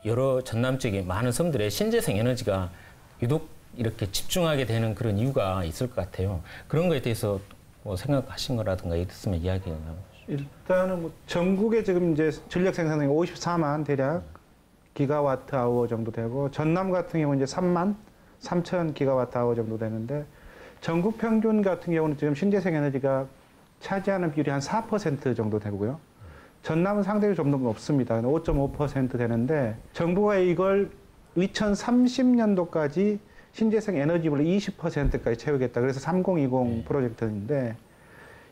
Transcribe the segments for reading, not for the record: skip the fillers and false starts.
여러 전남 쪽에 많은 섬들에 신재생 에너지가 유독 이렇게 집중하게 되는 그런 이유가 있을 것 같아요. 그런 거에 대해서 뭐 생각하신 거라든가 있으면 이야기 나눠주시죠. 일단은 뭐 전국에 지금 이제 전력 생산량이 54만 대략 기가와트 아워 정도 되고, 전남 같은 경우는 이제 3만 3천 기가와트 아워 정도 되는데, 전국 평균 같은 경우는 지금 신재생 에너지가 차지하는 비율이 한 4% 정도 되고요. 전남은 상대적으로 좀 더 높습니다. 5.5% 되는데, 정부가 이걸 2030년도까지 신재생 에너지를 20%까지 채우겠다. 그래서 3020 프로젝트인데,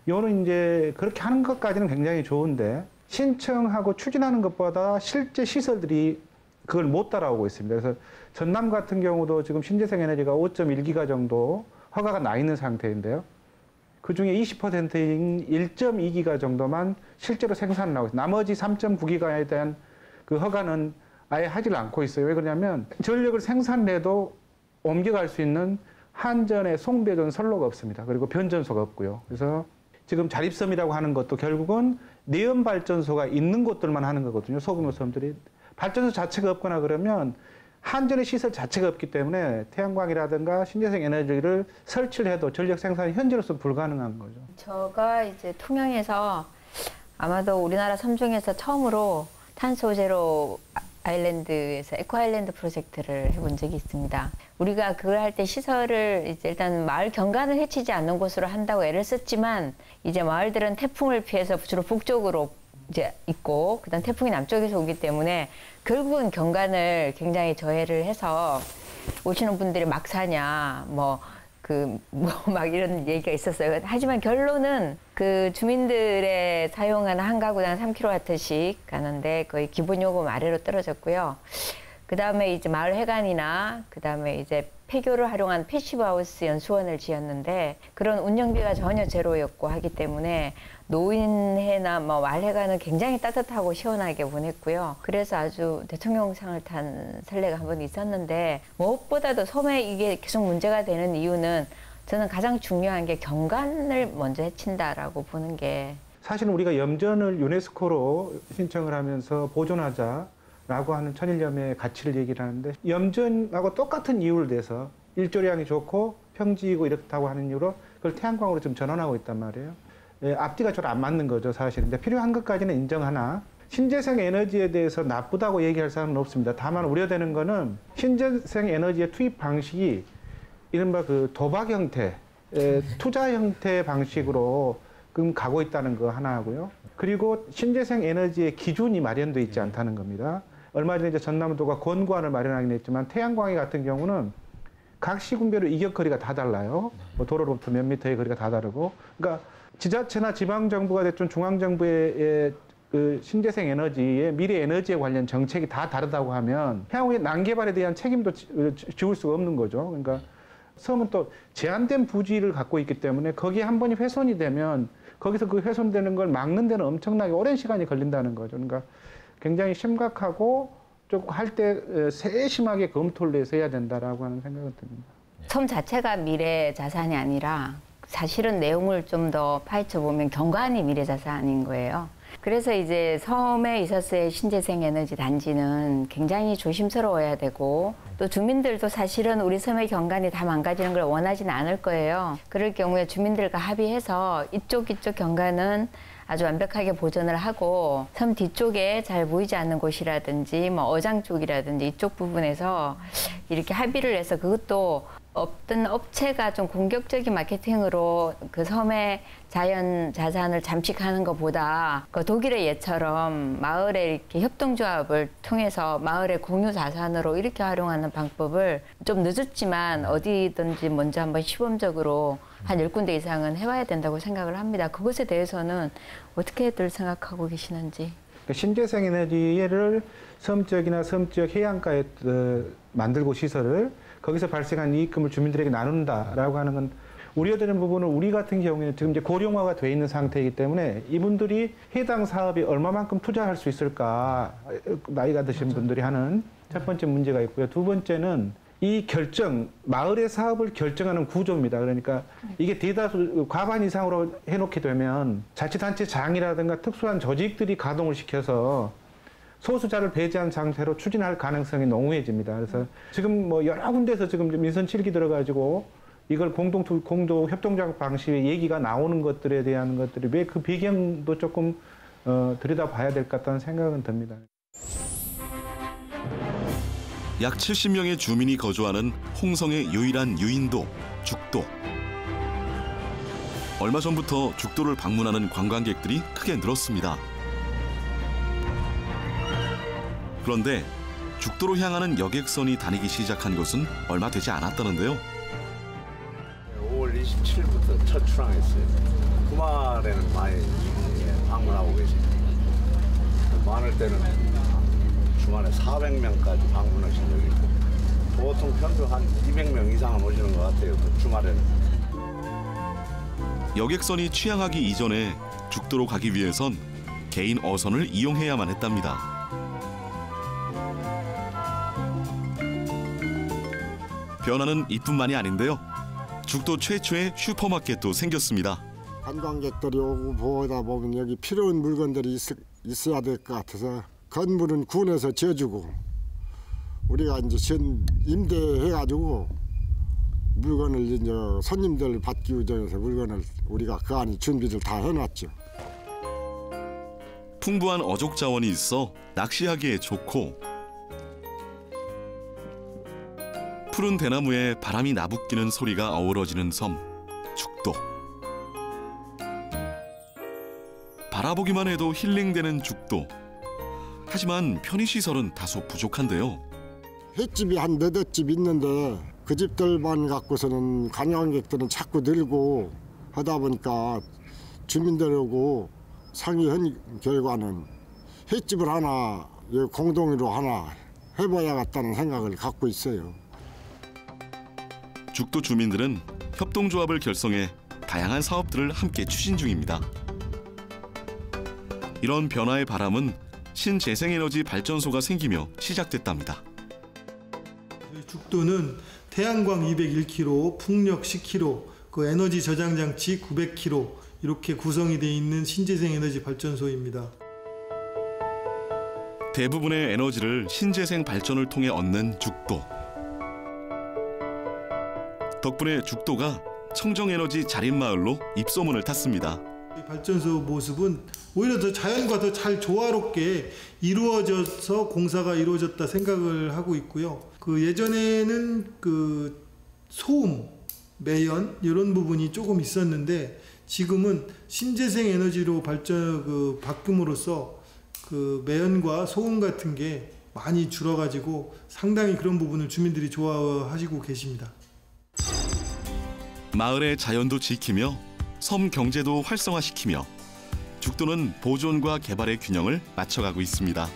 이거는 이제 그렇게 하는 것까지는 굉장히 좋은데, 신청하고 추진하는 것보다 실제 시설들이 그걸 못 따라오고 있습니다. 그래서 전남 같은 경우도 지금 신재생 에너지가 5.1기가 정도 허가가 나 있는 상태인데요. 그 중에 20%인 1.2기가 정도만 실제로 생산을 하고 있어요. 나머지 3.9기가에 대한 그 허가는 아예 하질 않고 있어요. 왜 그러냐면 전력을 생산해도 옮겨갈 수 있는 한전의 송배전 선로가 없습니다. 그리고 변전소가 없고요. 그래서 지금 자립섬이라고 하는 것도 결국은 내연 발전소가 있는 곳들만 하는 거거든요. 소규모 섬들이. 발전소 자체가 없거나 그러면 한전의 시설 자체가 없기 때문에 태양광이라든가 신재생 에너지를 설치를 해도 전력 생산이 현재로서 불가능한 거죠. 제가 이제 통영에서 아마도 우리나라 섬 중에서 처음으로 탄소 제로 아일랜드에서 에코 아일랜드 프로젝트를 해본 적이 있습니다. 우리가 그걸 할 때 시설을 이제 일단 마을 경관을 해치지 않는 곳으로 한다고 애를 썼지만, 이제 마을들은 태풍을 피해서 주로 북쪽으로 이제 있고, 그다음 태풍이 남쪽에서 오기 때문에 결국은 경관을 굉장히 저해를 해서 오시는 분들이 막 사냐, 막 이런 얘기가 있었어요. 하지만 결론은 그 주민들의 사용하는 한 가구당 3kW씩 가는데 거의 기본 요금 아래로 떨어졌고요. 그 다음에 이제 마을 회관이나 그 다음에 이제 폐교를 활용한 패시브하우스 연수원을 지었는데, 그런 운영비가 전혀 제로였고 하기 때문에 노인회나 마을회관은 굉장히 따뜻하고 시원하게 보냈고요. 그래서 아주 대통령상을 탄 선례가 한 번 있었는데, 무엇보다도 섬에 이게 계속 문제가 되는 이유는 저는 가장 중요한 게 경관을 먼저 해친다라고 보는 게, 사실은 우리가 염전을 유네스코로 신청을 하면서 보존하자라고 하는 천일염의 가치를 얘기를 하는데, 염전하고 똑같은 이유를 대서 일조량이 좋고 평지이고 이렇다고 하는 이유로 그걸 태양광으로 좀 전환하고 있단 말이에요. 앞뒤가 좀 안 맞는 거죠, 사실. 근데 필요한 것까지는 인정하나, 신재생 에너지에 대해서 나쁘다고 얘기할 사람은 없습니다. 다만 우려되는 거는 신재생 에너지의 투입 방식이 이른바 그 도박 형태, 투자 형태 방식으로 지금 가고 있다는 거 하나 하고요. 그리고 신재생 에너지의 기준이 마련되어 있지 않다는 겁니다. 얼마 전에 이제 전남도가 권고안을 마련하긴 했지만, 태양광이 같은 경우는 각 시군별로 이격거리가 다 달라요. 뭐 도로로부터 몇 미터의 거리가 다 다르고. 그러니까 지자체나 지방정부가 됐든 중앙정부의 그 신재생 에너지의 미래 에너지에 관련 정책이 다 다르다고 하면 향후의 난개발에 대한 책임도 지울 수가 없는 거죠. 그러니까 섬은 또 제한된 부지를 갖고 있기 때문에 거기에 한 번이 훼손이 되면 거기서 그 훼손되는 걸 막는 데는 엄청나게 오랜 시간이 걸린다는 거죠. 그러니까 굉장히 심각하고 좀 할 때 세심하게 검토를 해서 해야 된다라고 하는 생각은 듭니다. 섬 자체가 미래 자산이 아니라 사실은 내용을 좀 더 파헤쳐 보면 경관이 미래 자산인 거예요. 그래서 이제 섬에 있었을 신재생 에너지 단지는 굉장히 조심스러워야 되고, 또 주민들도 사실은 우리 섬의 경관이 다 망가지는 걸 원하지는 않을 거예요. 그럴 경우에 주민들과 합의해서 이쪽 경관은 아주 완벽하게 보존을 하고, 섬 뒤쪽에 잘 보이지 않는 곳이라든지 어장 쪽이라든지 이쪽 부분에서 이렇게 합의를 해서, 그것도 어떤 업체가 좀 공격적인 마케팅으로 그 섬의 자연 자산을 잠식하는 것보다 그 독일의 예처럼 마을에 이렇게 협동조합을 통해서 마을의 공유 자산으로 이렇게 활용하는 방법을 좀 늦었지만 어디든지 먼저 한번 시범적으로 한 10군데 이상은 해봐야 된다고 생각을 합니다. 그것에 대해서는 어떻게들 생각하고 계시는지. 신재생 에너지를 섬 지역이나 섬 지역 해안가에 만들고 시설을 거기서 발생한 이익금을 주민들에게 나눈다라고 하는 건 우려되는 부분은, 우리 같은 경우에는 지금 이제 고령화가 돼 있는 상태이기 때문에 이분들이 해당 사업에 얼마만큼 투자할 수 있을까, 나이가 드신 분들이 하는 첫 번째 문제가 있고요. 두 번째는 이 결정, 마을의 사업을 결정하는 구조입니다. 그러니까 이게 대다수 과반 이상으로 해놓게 되면 자치단체장이라든가 특수한 조직들이 가동을 시켜서 소수자를 배제한 상태로 추진할 가능성이 농후해집니다. 그래서 지금 뭐 여러 군데서 지금 민선 7기 들어가지고 이걸 공동 협동조합 방식의 얘기가 나오는 것들에 대한 것들이 왜 그 배경도 조금 들여다봐야 될 것 같다는 생각은 듭니다. 약 70명의 주민이 거주하는 홍성의 유일한 유인도 죽도. 얼마 전부터 죽도를 방문하는 관광객들이 크게 늘었습니다. 그런데 죽도로 향하는 여객선이 다니기 시작한 것은 얼마 되지 않았다는데요. 5월 27일부터 첫 출항했어요. 주말에는 많이 방문하고 계십니다. 많을 때는 주말에 400명까지 방문하신 적이 있고 보통 평균 한 200명 이상은 오시는 것 같아요. 그 주말에는. 여객선이 취항하기 이전에 죽도로 가기 위해선 개인 어선을 이용해야만 했답니다. 변화는 이뿐만이 아닌데요. 죽도 최초의 슈퍼마켓도 생겼습니다. 관광객들이 오고 보다 보면 여기 필요한 물건들이 있어야 될 것 같아서 건물은 군에서 지어주고 우리가 이제 임대해가지고 물건을 이제 손님들 받기 위해서 물건을 우리가 그 안에 준비를 다 해놨죠. 풍부한 어족 자원이 있어 낚시하기에 좋고 푸른 대나무에 바람이 나부끼는 소리가 어우러지는 섬 죽도. 바라보기만 해도 힐링되는 죽도. 하지만 편의시설은 다소 부족한데요. 횟집이 한 너댓 집 있는데 그 집들만 갖고서는 관광객들은 자꾸 늘고 하다 보니까 주민들하고 상의한 결과는 횟집을 하나 공동으로 하나 해봐야겠다는 생각을 갖고 있어요. 죽도 주민들은 협동조합을 결성해 다양한 사업들을 함께 추진 중입니다. 이런 변화의 바람은 신재생에너지 발전소가 생기며 시작됐답니다. 죽도는 태양광 201kW, 풍력 10kW, 그 에너지 저장 장치 900kW 이렇게 구성이 되어 있는 신재생에너지 발전소입니다. 대부분의 에너지를 신재생 발전을 통해 얻는 죽도. 덕분에 죽도가 청정에너지 자립마을로 입소문을 탔습니다. 이 발전소 모습은 오히려 더 자연과 더 잘 조화롭게 이루어져서 공사가 이루어졌다 생각을 하고 있고요. 그 예전에는 그 소음, 매연 이런 부분이 조금 있었는데 지금은 신재생 에너지로 바꿈으로써 그 매연과 소음 같은 게 많이 줄어가지고 상당히 그런 부분을 주민들이 좋아하시고 계십니다. 마을의 자연도 지키며 섬 경제도 활성화시키며 죽도는 보존과 개발의 균형을 맞춰가고 있습니다.